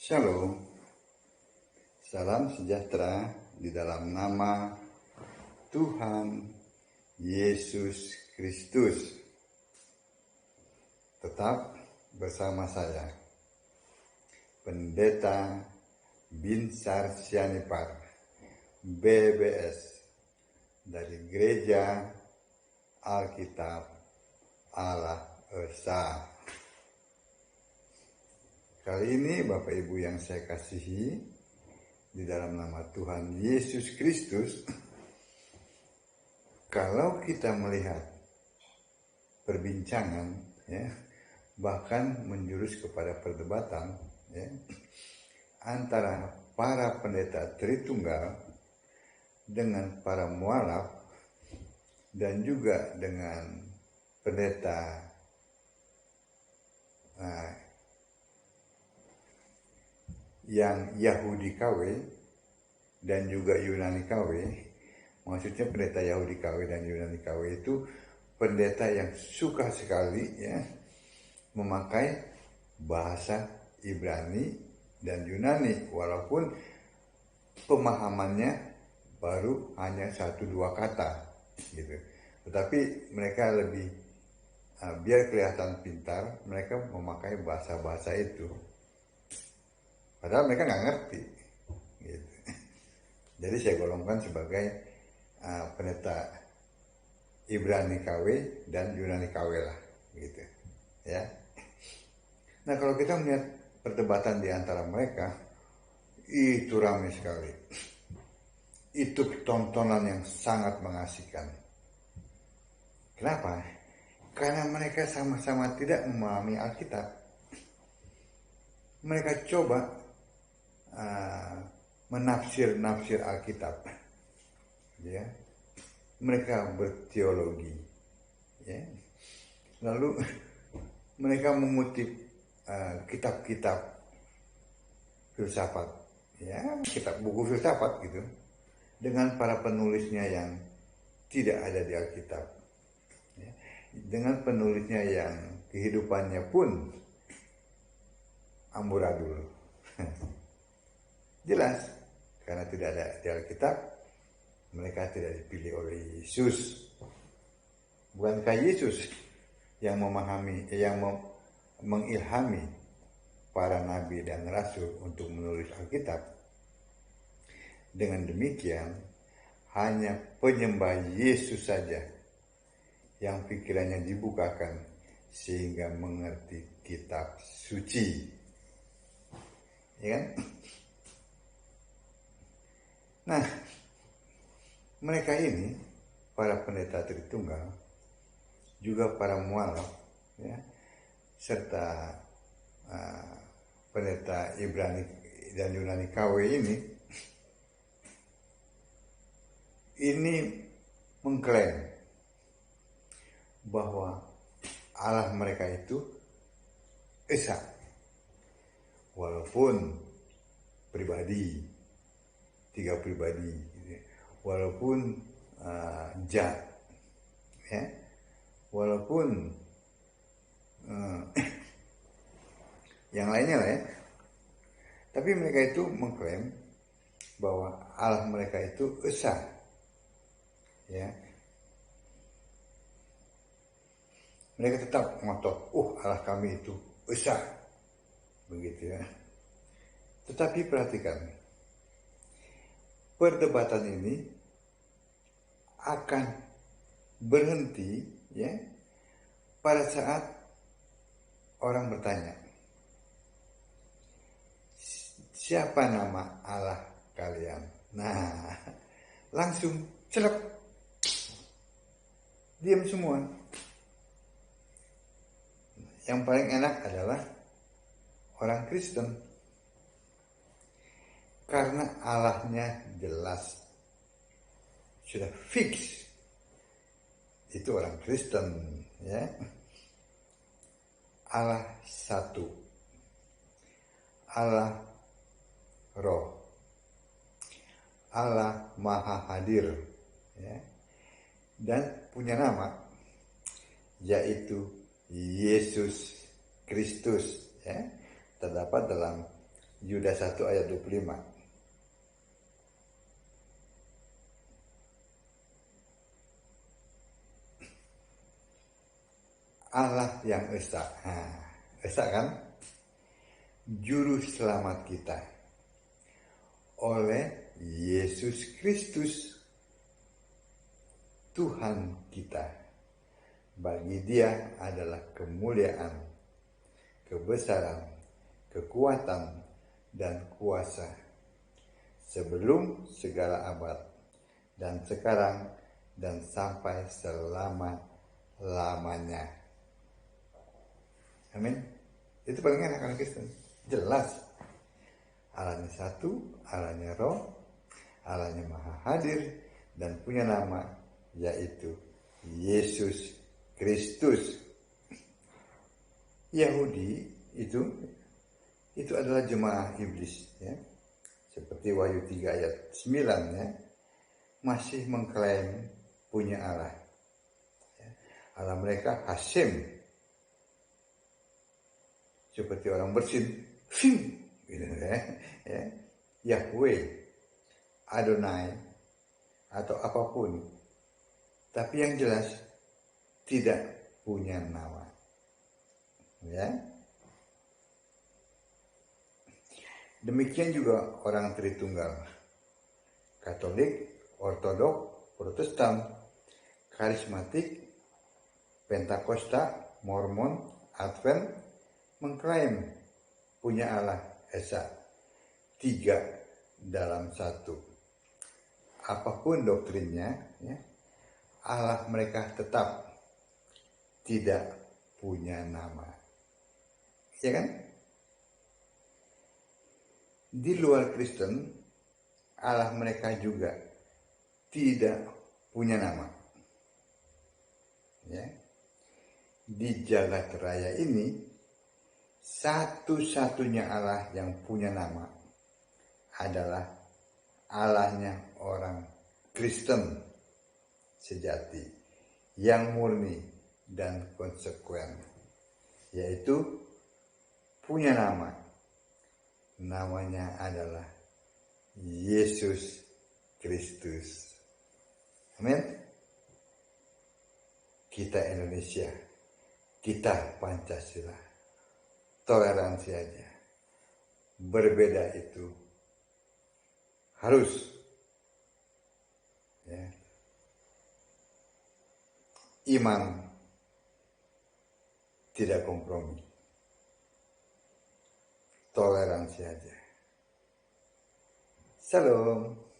Shalom, salam sejahtera di dalam nama Tuhan Yesus Kristus. Tetap bersama saya, Pendeta Binsar Sianipar, BBS, dari Gereja Alkitab Allah Esa. Kali ini Bapak Ibu yang saya kasihi, di dalam nama Tuhan Yesus Kristus, kalau kita melihat perbincangan, bahkan menjurus kepada perdebatan, antara para pendeta Tritunggal dengan para mualaf dan juga dengan pendeta yang Yahudi KW dan juga Yunani KW. Maksudnya pendeta Yahudi KW dan Yunani KW itu pendeta yang suka sekali memakai bahasa Ibrani dan Yunani, walaupun pemahamannya baru hanya 1-2 kata gitu. Tetapi mereka lebih biar kelihatan pintar, mereka memakai bahasa-bahasa itu. Padahal mereka nggak ngerti, gitu. Jadi saya golongkan sebagai pendeta Ibrani KW dan Yunani KW lah, gitu, ya. Nah, kalau kita melihat perdebatan di antara mereka, itu ramai sekali. Itu tontonan yang sangat mengasihkan. Kenapa? Karena mereka sama-sama tidak memahami Alkitab. Mereka coba menafsir Alkitab, ya. Mereka berteologi, ya. Lalu mereka mengutip kitab-kitab filsafat, ya, buku filsafat gitu, dengan para penulisnya yang tidak ada di Alkitab, ya. Dengan penulisnya yang kehidupannya pun amburadul. Jelas, karena tidak ada di Alkitab, mereka tidak dipilih oleh Yesus. Bukankah Yesus yang memahami, yang mengilhami para nabi dan rasul untuk menulis Alkitab? Dengan demikian, hanya penyembah Yesus saja yang pikirannya dibukakan sehingga mengerti kitab suci. Ya kan? Nah, mereka ini, para pendeta Tritunggal, juga para mualaf, ya, serta pendeta Ibrani dan Yunani KW ini mengklaim bahwa Allah mereka itu esa, walaupun pribadi, 3 pribadi, walaupun zat, ya, walaupun yang lainnya lah, ya. Tapi mereka itu mengklaim bahwa Allah mereka itu esa, ya. Mereka tetap ngotot, Allah kami itu esa, begitu, ya. Tetapi perhatikan, perdebatan ini akan berhenti, ya, pada saat orang bertanya, siapa nama Allah kalian? Nah, langsung celep, diam semua. Yang paling enak adalah orang Kristen, karena Allahnya jelas, sudah fix, itu orang Kristen, ya. Allah satu, Allah Roh, Allah Maha Hadir, ya, dan punya nama, yaitu Yesus Kristus, ya, terdapat dalam Yuda 1 ayat 25. Allah yang esa. Esa kan? Juru selamat kita oleh Yesus Kristus Tuhan kita. Bagi Dia adalah kemuliaan, kebesaran, kekuatan, dan kuasa sebelum segala abad dan sekarang dan sampai selama-lamanya. Amin. Itu paling enak orang Kristen. Jelas. Allahnya satu, Allahnya Roh, Allahnya Maha Hadir dan punya nama, yaitu Yesus Kristus. Yahudi itu adalah jemaah iblis, ya. Seperti Wahyu 3 ayat 9, ya, masih mengklaim punya Allah. Allah mereka Hashem, seperti orang bersin, gitu, ya. Yahweh, Adonai, atau apapun, tapi yang jelas tidak punya nama, ya. Demikian juga orang Tritunggal, Katolik, Ortodok, Protestan, Karismatik, Pentakosta, Mormon, Advent mengklaim punya Allah Esa, 3 dalam 1. Apapun doktrinnya, ya, Allah mereka tetap tidak punya nama, ya kan? Di luar Kristen, Allah mereka juga tidak punya nama, ya. Di jagat raya ini, satu-satunya Allah yang punya nama adalah Allahnya orang Kristen sejati, yang murni dan konsekuen, yaitu punya nama. Namanya adalah Yesus Kristus. Amin. Kita Indonesia, kita Pancasila, toleransi aja. Berbeda itu harus, ya. Iman tidak kompromi, toleransi aja. Salam.